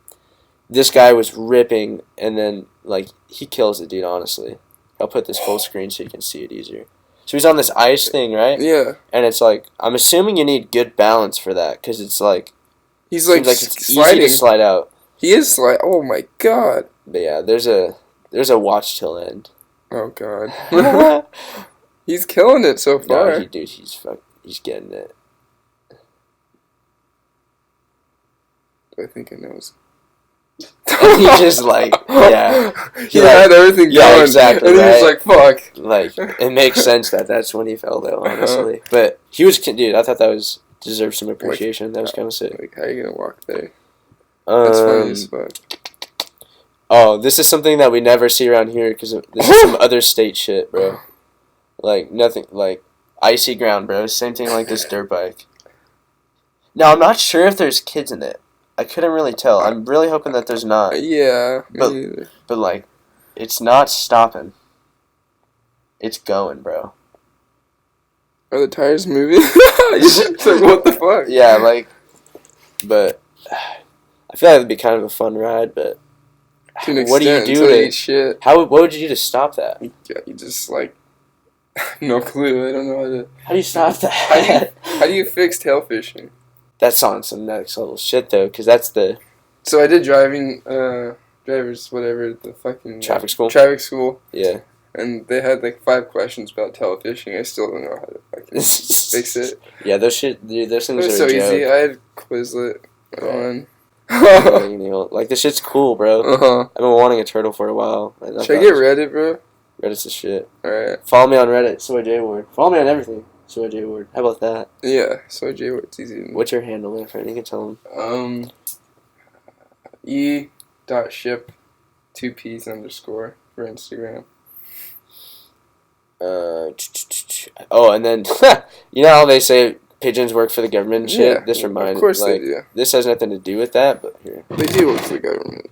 This guy was ripping, and then, he kills it, dude, honestly. I'll put this full screen so you can see it easier. So he's on this ice thing, right? Yeah. And it's I'm assuming you need good balance for that, because it's he's it's sliding. easy to slide out. He is oh my god. But yeah, there's a watch till end. Oh god. He's killing it so far. No, he's getting it. I think it knows. And he just yeah. He had everything going. Exactly. And he was fuck. It makes sense that's when he fell though, honestly. But he was, dude, I thought that deserved some appreciation. That was kind of sick. How are you gonna walk there? That's funny as fuck. Oh, this is something that we never see around here because this is some other state shit, bro. Nothing, icy ground, bro. Same thing like this dirt bike. Now, I'm not sure if there's kids in it. I couldn't really tell. I'm really hoping that there's not. Yeah. But it's not stopping. It's going, bro. Are the tires moving? It's like, what the fuck? Yeah, like, but I feel like it'd be kind of a fun ride, but To an what do you extent, do until you to, eat shit. what would you do to stop that? Yeah, you just like, no clue. I don't know how to. How do you stop that? How do you fix tail fishing? That's on some next level shit, though, because that's the So I did driver's whatever, the fucking traffic school. Traffic school, Yeah. and they had like 5 questions about tail fishing. I still don't know how to fucking fix it. Yeah, those things It was are so a joke. easy. I had Quizlet on. Like, this shit's cool, bro. Uh-huh. I've been wanting a turtle for a while. Should I get Reddit, bro? Reddit's the shit. Alright. Follow me on Reddit, Jward. Follow me on everything, Jward. How about that? Yeah, so Jward, it's easy. What's your handle, my friend? You can tell them. E.ship 2Ps _ for Instagram. Oh, and then, you know how they say pigeons work for the government and shit? Yeah, This reminds me. of course like, they do. This has nothing to do with that, but here. They do work for the government.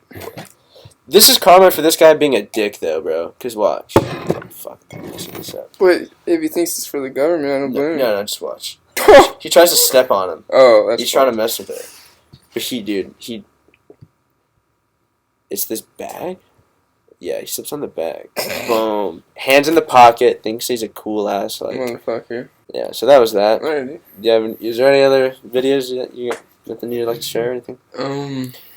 This is karma for this guy being a dick, though, bro. Because watch. Fuck. This up. But if he thinks it's for the government, I don't blame him. No, just watch. He tries to step on him. Oh, that's He's trying to mess with it. But it's this bag? Yeah, he slips on the bag. Boom. Hands in the pocket. Thinks he's a cool ass. Like, motherfucker. yeah, so that was that. Alrighty. Is there any other videos that you got? Nothing you'd like to share or anything?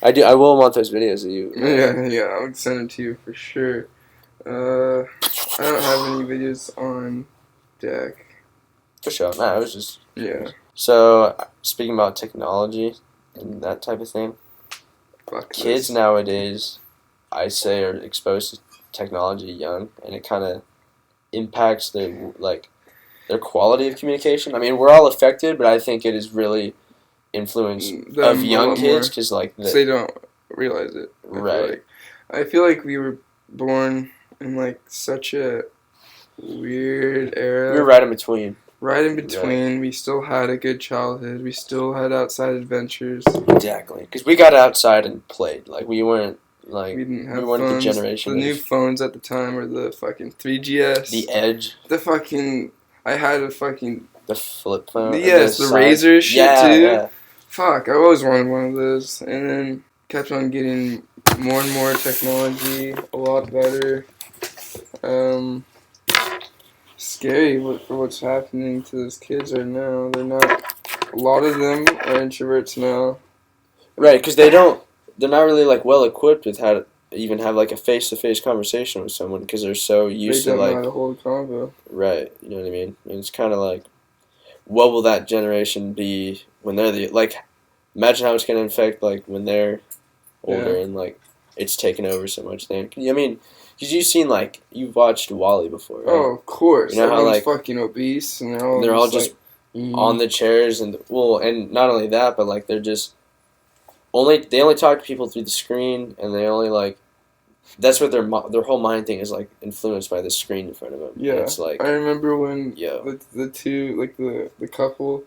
I will want those videos of you. Yeah, I would send them to you for sure. I don't have any videos on deck. For sure. Nah, I was just... Yeah. So, speaking about technology and that type of thing, Fuck kids this. nowadays, I say, are exposed to technology young, and it kind of impacts their quality of communication. I mean, we're all affected, but I think it is really influence Them of a young lot kids more. because like They don't realize it. Right. I feel like we were born in like such a weird era. we're right in between. Right in between. We still had a good childhood. We still had outside adventures. Exactly, because we got outside and played. Like we weren't like We didn't have weren't phones. the generation. The new of phones at the time were the fucking 3GS. the Edge, The fucking. I had a fucking. the flip phone. Yes, the side- Razor shit yeah, too. Yeah. Fuck, I always wanted one of those. And then kept on getting more and more technology, a lot better. Scary for what's happening to those kids right now. They're not. A lot of them are introverts now. Right, because they're not really like well equipped with how to even have like a face-to-face conversation with someone because they're so used They to don't know like how to hold a convo. right, you know what I mean? And it's kind of like, what will that generation be when they're imagine how it's gonna affect like when they're older and like it's taken over so much. Then I mean, because you've watched Wall-E before, right? Oh, of course. You know how, Everyone's like, fucking obese and they're all just like, on the chairs and not only that, but like they're just they only talk to people through the screen, and they only like that's what their whole mind thing is like influenced by the screen in front of them. Yeah, and it's like I remember when the two, like the couple,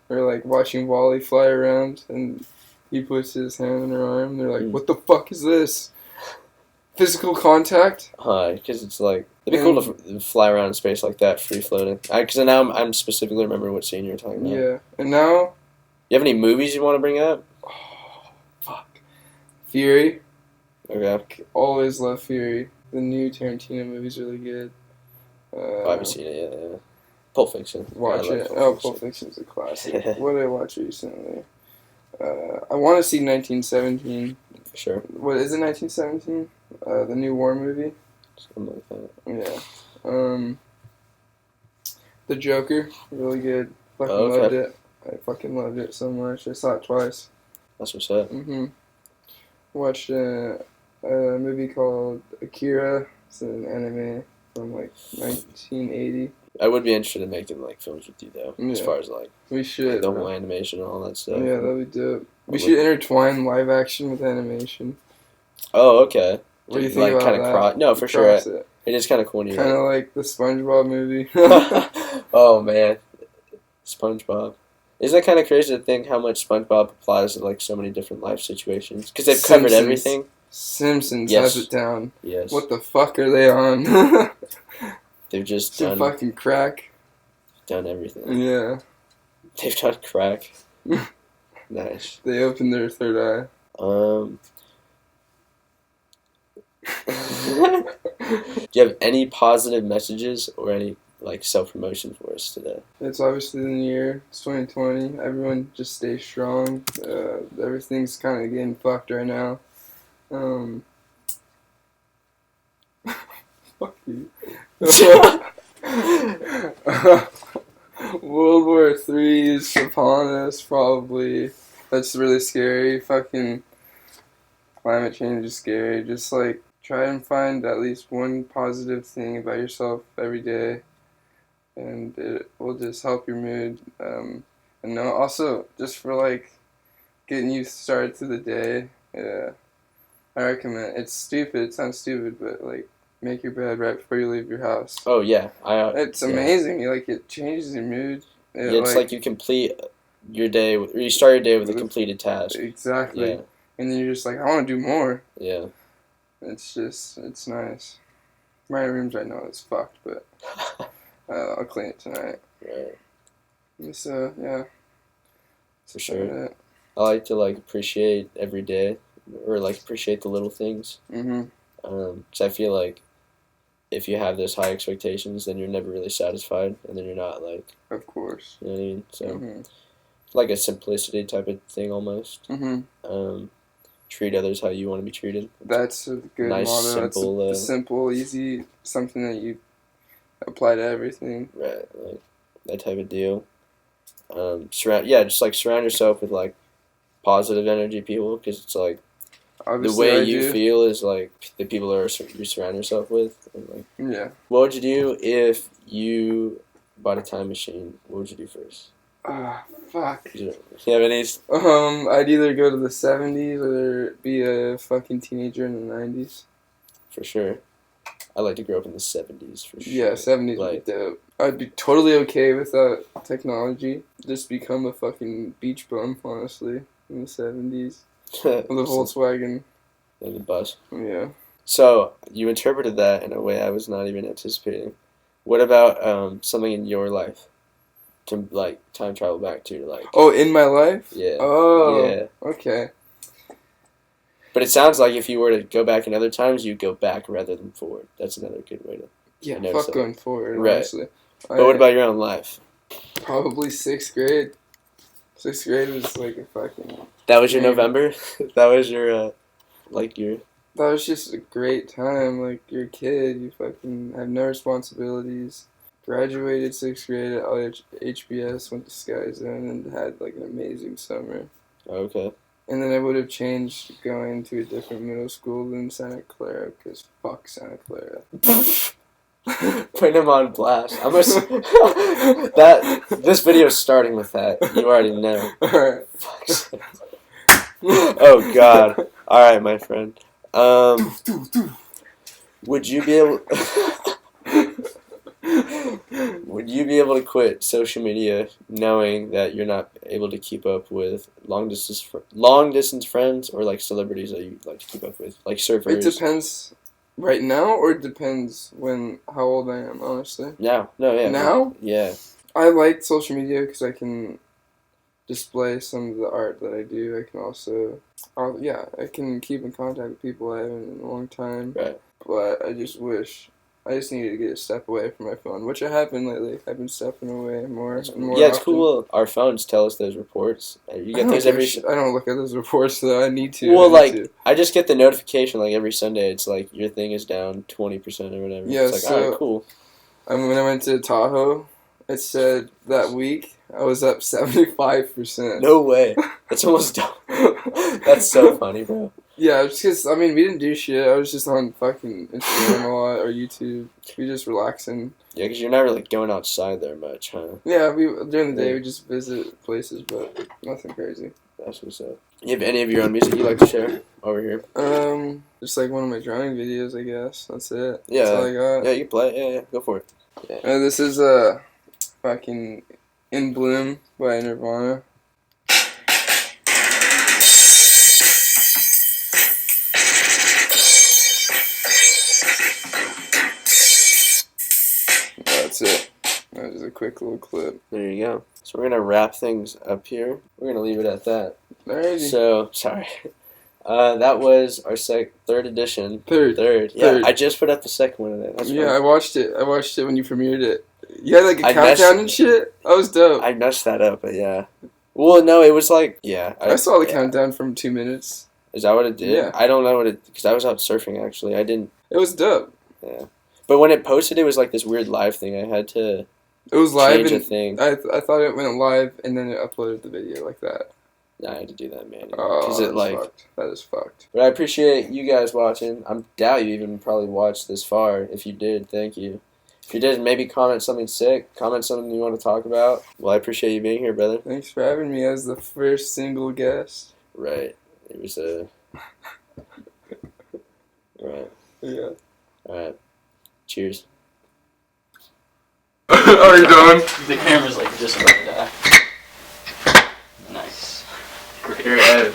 are like watching Wally fly around, and he puts his hand in her arm. They're like, "What the fuck is this? Physical contact?" Because it's like it'd be cool to fly around in space like that, free floating. Because now I'm specifically remembering what scene you were talking about. Yeah, and now You have any movies you want to bring up? Fury. Okay. Always love Fury. The new Tarantino movie's really good. I haven't seen it yet. Yeah. Pulp Fiction. Watch Yeah, I love it. Pulp Pulp Fiction's a classic. What did I watch recently? I want to see 1917. For sure. What is it? 1917? The new war movie. Something like that. Yeah. The Joker. Really good. Fucking okay. loved it. I fucking loved it so much. I saw it twice. That's what's up. Watched a movie called Akira. It's an anime from like 1980. I would be interested in making like films with you though, as Yeah. far as like We should. the whole animation and all that stuff. Yeah, that'd be dope. We should intertwine live action with animation. Oh, okay. What do you think like about kind that? of cross? No, for sure. Cross it. It is kind of cool when you. Kind of like the SpongeBob movie. Oh man, SpongeBob. Isn't that kind of crazy to think how much SpongeBob applies to like so many different life situations? Because they've covered everything. Simpsons Yes. has it down. Yes. What the fuck are they on? They've just Some done. fucking crack. done everything. Yeah. They've done crack. Nice. They opened their third Do you have any positive messages or any like self-promotion for us today? It's obviously the new year. It's 2020. Everyone just stay strong. Everything's kind of getting fucked right now. Fuck you. World War III is upon us, probably. That's really scary. Fucking climate change is scary. Just like try and find at least one positive thing about yourself every day, and it will just help your mood. And no, also just for like getting you started to the day. Yeah, I recommend. It's stupid. It sounds stupid, but like make your bed right before you leave your house. Oh yeah, It's amazing. Like it changes your mood. It's like you complete your day, or you start your day with a completed task. Exactly. Yeah. And then you're just like, I want to do more. Yeah. It's nice. My room's right now is fucked, but I'll clean it tonight. Right. So yeah. For sure. I like to like appreciate every day, or like appreciate the little things. Mhm. 'Cause I feel like if you have those high expectations, then you're never really satisfied, and then you're not like. Of course. You know what I mean? So. Mhm. Like a simplicity type of thing almost. Mhm. Treat others how you want to be treated. That's a good Nice, motto. simple, That's simple, easy, something that you apply to everything. Right, like that type of deal. Surround yourself with like positive energy people, because it's like Obviously, the way I you do. feel is like the people that you surround yourself with. And, like, Yeah. what would you do if you bought a time machine? What would you do first? Ah, fuck. You have any? I'd either go to the 70s or be a fucking teenager in the 90s. For sure. I'd like to grow up in the 70s for sure. Yeah, 70s would be dope. I'd be totally okay with that technology. Just become a fucking beach bum, honestly, in the 70s. With a Volkswagen. And the bus. Yeah. So, you interpreted that in a way I was not even anticipating. What about something in your life to, like, time travel back to, like... Oh, in my life? Yeah. Oh, yeah. Okay. But it sounds like if you were to go back in other times, you'd go back rather than forward. That's another good way to... Yeah, notice fuck that. going forward, Right. honestly. But what about your own life? Probably 6th grade. 6th grade was like a fucking... That was your Yeah. November? That was your, your... That was just a great time. Like, you're a kid, you fucking have no responsibilities. Graduated 6th grade at HBS, went to Sky Zone, and had like an amazing summer. Okay. And then I would have changed going to a different middle school than Santa Clara, because fuck Santa Clara. Putting him on blast. This video is starting with that. You already know. Alright. Oh God. All right, my friend. Would you be able? Would you be able to quit social media knowing that you're not able to keep up with long distance friends or like celebrities that you like to keep up with, like surfers? It depends. Right now, or it depends how old I am, honestly. No, yeah. Now? Yeah. I like social media because I can display some of the art that I do. I can also, I can keep in contact with people I haven't in a long time. Right. But I just needed to get a step away from my phone, which I have been lately. I've been stepping away more and more. Yeah, it's often. cool. Our phones tell us those reports. You get those every. I don't look at those reports, though. I need to. Well, I just get the notification like every Sunday. It's like your thing is down 20% or whatever. Yeah, it's like, all right, cool. When I went to Tahoe, it said that week I was up 75%. No way. That's almost done. That's so funny, bro. Yeah, just because, we didn't do shit. I was just on fucking Instagram a lot, or YouTube. We just relaxing. Yeah, because you're not really going outside there much, huh? Yeah, during the day we just visit places, but nothing crazy. That's what's up. You have any of your own music you like to share over here? Just like one of my drawing videos, I guess. That's it. Yeah. That's all I got. Yeah, you can play it. Yeah, go for it. Yeah. This is fucking In Bloom by Nirvana. That's it. That was a quick little clip. There you go. So we're gonna wrap things up here. We're gonna leave it at that. Alrighty. So sorry. That was our third edition. Third. Yeah, Third. I just put up the second one of that. That's Yeah, fun. I watched it. I watched it when you premiered it. You had like a I countdown messed- and shit. That was dope. I messed that up, but yeah. Well, no, it was like, yeah. I saw the yeah. countdown from 2 minutes. Is that what it did? Yeah. I don't know what it, because I was out surfing actually. I didn't, It was dope. yeah. But when it posted, it was like this weird live thing. I had to It was live change a and thing. I thought it went live and then it uploaded the video like that. I had to do that manually. Oh, Because that's it like, fucked. That is fucked. but I appreciate you guys watching. I doubt you even probably watched this far. If you did, thank you. If you did, maybe comment something sick. Comment something you want to talk about. Well, I appreciate you being here, brother. Thanks for having me as the first single guest. Right. It was a... Right. Yeah. Alright. Cheers. Are you done? The camera's like just about to die. Nice. Great.